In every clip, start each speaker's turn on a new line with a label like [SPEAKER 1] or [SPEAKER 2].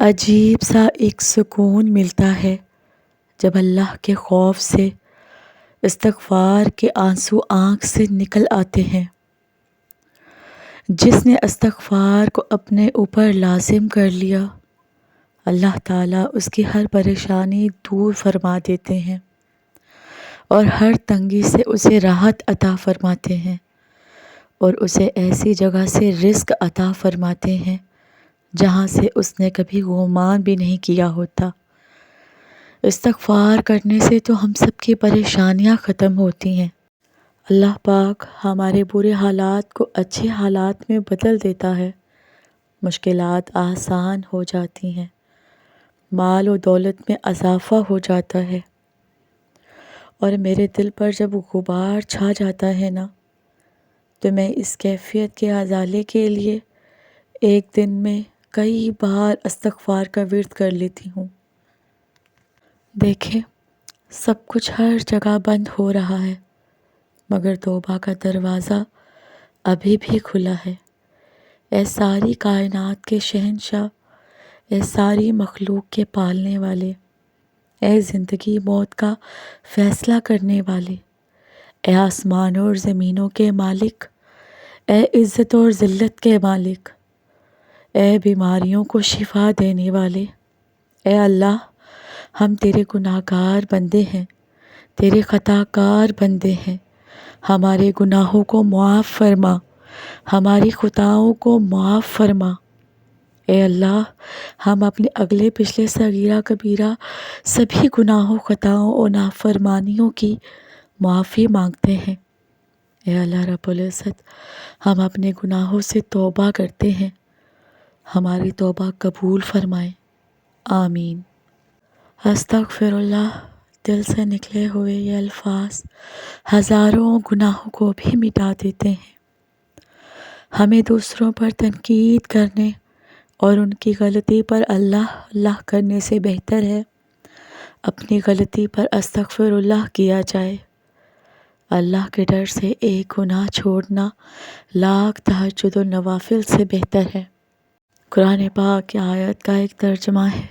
[SPEAKER 1] عجیب سا ایک سکون ملتا ہے جب اللہ کے خوف سے استغفار کے آنسو آنکھ سے نکل آتے ہیں۔ جس نے استغفار کو اپنے اوپر لازم کر لیا، اللہ تعالیٰ اس کی ہر پریشانی دور فرما دیتے ہیں اور ہر تنگی سے اسے راحت عطا فرماتے ہیں اور اسے ایسی جگہ سے رزق عطا فرماتے ہیں جہاں سے اس نے کبھی گمان بھی نہیں کیا ہوتا۔ استغفار کرنے سے تو ہم سب کی پریشانیاں ختم ہوتی ہیں۔ اللہ پاک ہمارے برے حالات کو اچھے حالات میں بدل دیتا ہے، مشکلات آسان ہو جاتی ہیں، مال و دولت میں اضافہ ہو جاتا ہے، اور میرے دل پر جب غبار چھا جاتا ہے نا، تو میں اس کیفیت کے ازالے کے لیے ایک دن میں کئی بار استغفار کا ورد کر لیتی ہوں۔ دیکھیں، سب کچھ ہر جگہ بند ہو رہا ہے، مگر توبہ کا دروازہ ابھی بھی کھلا ہے۔ اے ساری کائنات کے شہنشاہ، اے ساری مخلوق کے پالنے والے، اے زندگی موت کا فیصلہ کرنے والے، اے آسمان اور زمینوں کے مالک، اے عزت اور ذلت کے مالک، اے بیماریوں کو شفا دینے والے، اے اللہ، ہم تیرے گناہ گار بندے ہیں، تیرے خطا کار بندے ہیں، ہمارے گناہوں کو معاف فرما، ہماری خطاؤں کو معاف فرما۔ اے اللہ، ہم اپنے اگلے پچھلے صغیرہ کبیرہ سبھی گناہوں، خطاؤں اور نافرمانیوں کی معافی مانگتے ہیں۔ اے اللہ رب العزت، ہم اپنے گناہوں سے توبہ کرتے ہیں، ہماری توبہ قبول فرمائیں، آمین۔ استغفر اللہ، دل سے نکلے ہوئے یہ الفاظ ہزاروں گناہوں کو بھی مٹا دیتے ہیں۔ ہمیں دوسروں پر تنقید کرنے اور ان کی غلطی پر اللہ اللہ کرنے سے بہتر ہے اپنی غلطی پر استغفر اللہ کیا جائے۔ اللہ کے ڈر سے ایک گناہ چھوڑنا لاکھ تہجد و نوافل سے بہتر ہے۔ قرآن پاک کی آیت کا ایک ترجمہ ہے،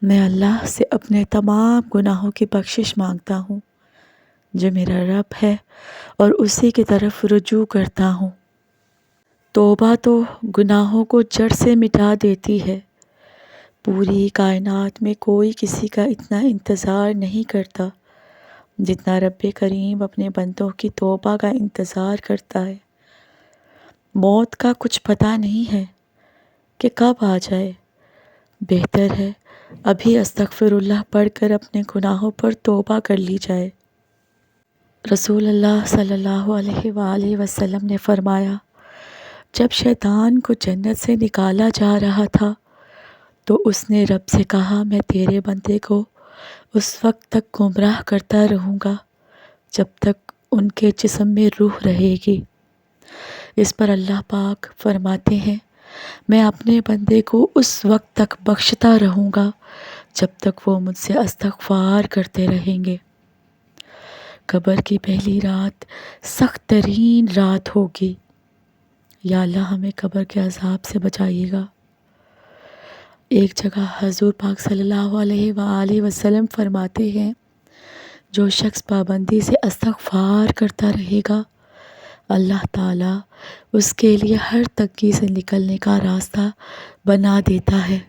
[SPEAKER 1] میں اللہ سے اپنے تمام گناہوں کی بخشش مانگتا ہوں جو میرا رب ہے اور اسی کی طرف رجوع کرتا ہوں۔ توبہ تو گناہوں کو جڑ سے مٹا دیتی ہے۔ پوری کائنات میں کوئی کسی کا اتنا انتظار نہیں کرتا جتنا رب کریم اپنے بندوں کی توبہ کا انتظار کرتا ہے۔ موت کا کچھ پتہ نہیں ہے کہ کب آ جائے، بہتر ہے ابھی استغفر اللہ پڑھ کر اپنے گناہوں پر توبہ کر لی جائے۔ رسول اللہ صلی اللہ علیہ وآلہ وسلم نے فرمایا، جب شیطان کو جنت سے نکالا جا رہا تھا تو اس نے رب سے کہا، میں تیرے بندے کو اس وقت تک گمراہ کرتا رہوں گا جب تک ان کے جسم میں روح رہے گی۔ اس پر اللہ پاک فرماتے ہیں، میں اپنے بندے کو اس وقت تک بخشتا رہوں گا جب تک وہ مجھ سے استغفار کرتے رہیں گے۔ قبر کی پہلی رات سخت ترین رات ہوگی۔ یا اللہ ہمیں قبر کے عذاب سے بچائیے گا۔ ایک جگہ حضور پاک صلی اللہ علیہ وآلہ وسلم فرماتے ہیں، جو شخص پابندی سے استغفار کرتا رہے گا، اللہ تعالیٰ اس کے لیے ہر تنگی سے نکلنے کا راستہ بنا دیتا ہے۔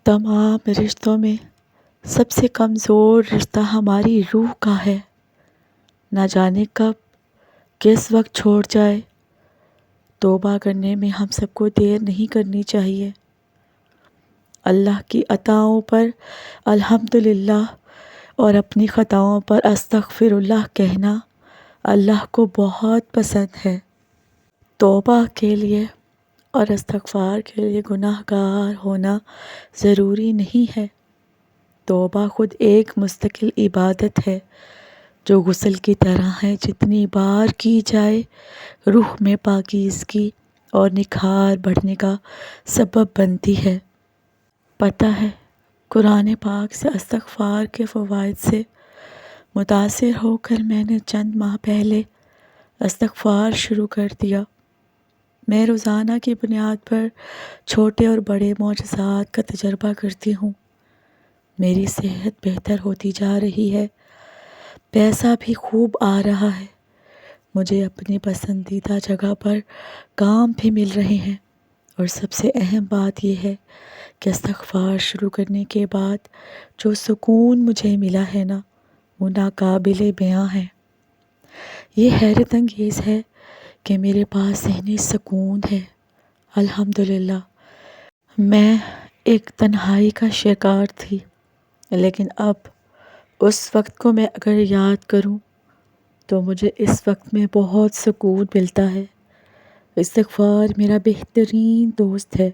[SPEAKER 1] تمام رشتوں میں سب سے کمزور رشتہ ہماری روح کا ہے، نہ جانے کب کس وقت چھوڑ جائے۔ توبہ کرنے میں ہم سب کو دیر نہیں کرنی چاہیے۔ اللہ کی عطاؤں پر الحمدللہ اور اپنی خطاؤں پر استغفر اللہ کہنا اللہ کو بہت پسند ہے۔ توبہ کے لیے اور استغفار کے لیے گناہ گار ہونا ضروری نہیں ہے۔ توبہ خود ایک مستقل عبادت ہے جو غسل کی طرح ہے، جتنی بار کی جائے روح میں پاکیزگی اور نکھار بڑھنے کا سبب بنتی ہے۔ پتہ ہے، قرآن پاک سے استغفار کے فوائد سے متاثر ہو کر میں نے چند ماہ پہلے استغفار شروع کر دیا۔ میں روزانہ کی بنیاد پر چھوٹے اور بڑے معجزات کا تجربہ کرتی ہوں۔ میری صحت بہتر ہوتی جا رہی ہے، پیسہ بھی خوب آ رہا ہے، مجھے اپنی پسندیدہ جگہ پر کام بھی مل رہے ہیں، اور سب سے اہم بات یہ ہے کہ استغفار شروع کرنے کے بعد جو سکون مجھے ملا ہے نا، وہ ناقابل بیاں ہے۔ یہ حیرت انگیز ہے کہ میرے پاس ذہنی سکون ہے، الحمدللہ۔ میں ایک تنہائی کا شکار تھی، لیکن اب اس وقت کو میں اگر یاد کروں تو مجھے اس وقت میں بہت سکون ملتا ہے۔ استغفار میرا بہترین دوست ہے،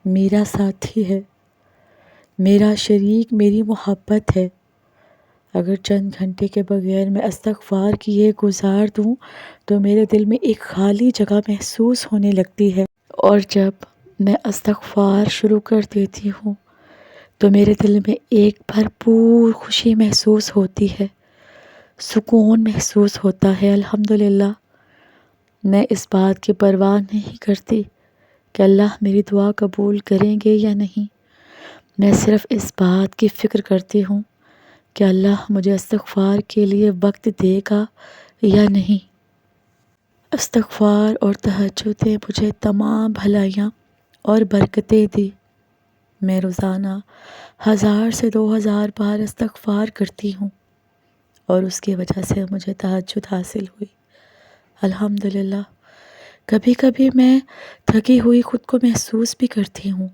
[SPEAKER 1] میرا ساتھی ہے، میرا شریک، میری محبت ہے۔ اگر چند گھنٹے کے بغیر میں استغفار کیے گزار دوں تو میرے دل میں ایک خالی جگہ محسوس ہونے لگتی ہے، اور جب میں استغفار شروع کر دیتی ہوں تو میرے دل میں ایک بھرپور خوشی محسوس ہوتی ہے، سکون محسوس ہوتا ہے، الحمدللہ۔ میں اس بات کی پرواہ نہیں کرتی کہ اللہ میری دعا قبول کریں گے یا نہیں، میں صرف اس بات کی فکر کرتی ہوں کہ اللہ مجھے استغفار کے لیے وقت دے گا یا نہیں۔ استغفار اور تہجد نے مجھے تمام بھلائیاں اور برکتیں دی۔ میں روزانہ 1000 سے 2000 بار استغفار کرتی ہوں، اور اس کی وجہ سے مجھے تہجد حاصل ہوئی، الحمدللہ۔ کبھی کبھی میں تھکی ہوئی خود کو محسوس بھی کرتی ہوں،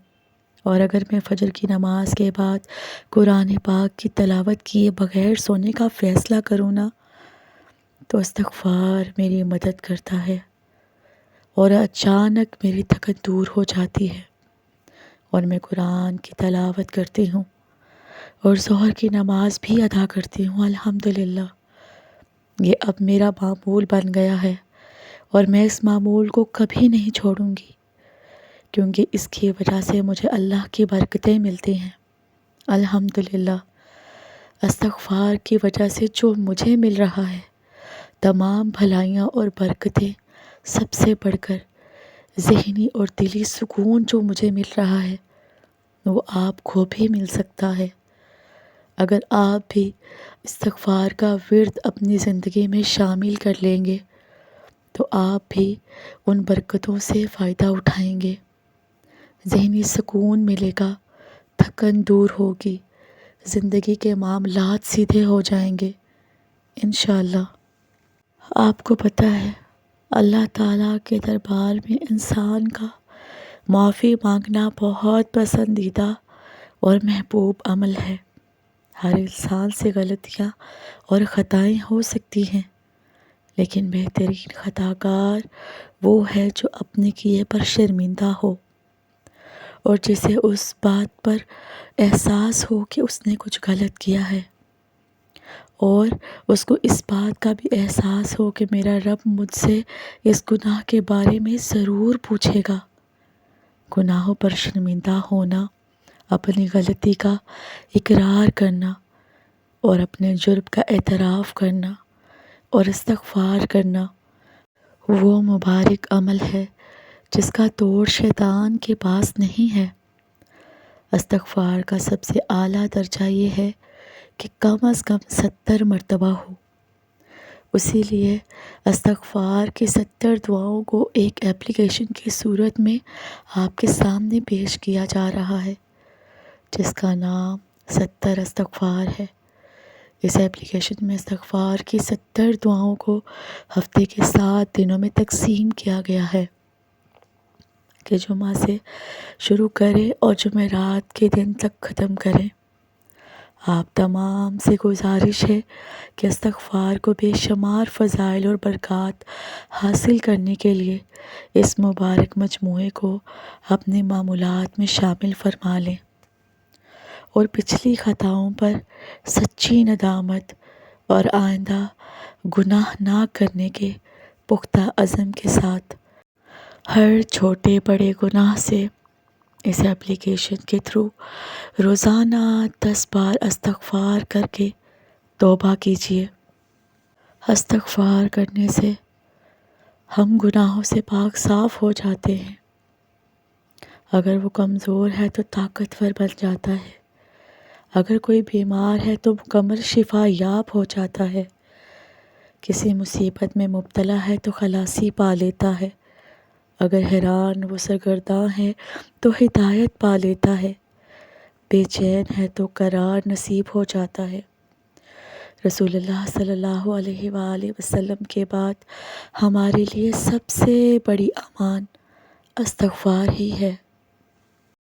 [SPEAKER 1] اور اگر میں فجر کی نماز کے بعد قرآن پاک کی تلاوت کیے بغیر سونے کا فیصلہ کروں نا، تو استغفار میری مدد کرتا ہے، اور اچانک میری تھکن دور ہو جاتی ہے، اور میں قرآن کی تلاوت کرتی ہوں اور ظہر کی نماز بھی ادا کرتی ہوں، الحمدللہ۔ یہ اب میرا معمول بن گیا ہے، اور میں اس معمول کو کبھی نہیں چھوڑوں گی، کیونکہ اس کی وجہ سے مجھے اللہ کی برکتیں ملتی ہیں، الحمدللہ۔ استغفار کی وجہ سے جو مجھے مل رہا ہے، تمام بھلائیاں اور برکتیں، سب سے بڑھ کر ذہنی اور دلی سکون جو مجھے مل رہا ہے، وہ آپ کو بھی مل سکتا ہے۔ اگر آپ بھی استغفار کا ورد اپنی زندگی میں شامل کر لیں گے تو آپ بھی ان برکتوں سے فائدہ اٹھائیں گے، ذہنی سکون ملے گا، تھکن دور ہوگی، زندگی کے معاملات سیدھے ہو جائیں گے، انشاءاللہ۔ آپ کو پتہ ہے، اللہ تعالیٰ کے دربار میں انسان کا معافی مانگنا بہت پسندیدہ اور محبوب عمل ہے۔ ہر انسان سے غلطیاں اور خطائیں ہو سکتی ہیں، لیکن بہترین خطا کار وہ ہے جو اپنے کیے پر شرمندہ ہو، اور جسے اس بات پر احساس ہو کہ اس نے کچھ غلط کیا ہے، اور اس کو اس بات کا بھی احساس ہو کہ میرا رب مجھ سے اس گناہ کے بارے میں ضرور پوچھے گا۔ گناہوں پر شرمندہ ہونا، اپنی غلطی کا اقرار کرنا، اور اپنے جرم کا اعتراف کرنا اور استغفار کرنا، وہ مبارک عمل ہے جس کا توڑ شیطان کے پاس نہیں ہے۔ استغفار کا سب سے اعلیٰ درجہ یہ ہے کہ کم از کم 70 مرتبہ ہو۔ اسی لیے استغفار کی 70 دعاؤں کو ایک اپلیکیشن کی صورت میں آپ کے سامنے پیش کیا جا رہا ہے، جس کا نام 70 استغفار ہے۔ اس اپلیکیشن میں استغفار کی 70 دعاؤں کو ہفتے کے 7 دنوں میں تقسیم کیا گیا ہے کہ جمعہ سے شروع کریں اور جمعرات کے دن تک ختم کریں۔ آپ تمام سے گزارش ہے کہ استغفار کو بے شمار فضائل اور برکات حاصل کرنے کے لیے اس مبارک مجموعے کو اپنے معمولات میں شامل فرما لیں، اور پچھلی خطاؤں پر سچی ندامت اور آئندہ گناہ نہ کرنے کے پختہ عزم کے ساتھ ہر چھوٹے بڑے گناہ سے اس اپلیکیشن کے تھرو روزانہ 10 بار استغفار کر کے توبہ کیجیے۔ استغفار کرنے سے ہم گناہوں سے پاک صاف ہو جاتے ہیں۔ اگر وہ کمزور ہے تو طاقتور بن جاتا ہے، اگر کوئی بیمار ہے تو مکمل شفا یاب ہو جاتا ہے، کسی مصیبت میں مبتلا ہے تو خلاصی پا لیتا ہے، اگر حیران و سرگرداں ہے تو ہدایت پا لیتا ہے، بے چین ہے تو قرار نصیب ہو جاتا ہے۔ رسول اللہ صلی اللہ علیہ وآلہ وسلم کے بعد ہمارے لیے سب سے بڑی امان استغفار ہی ہے۔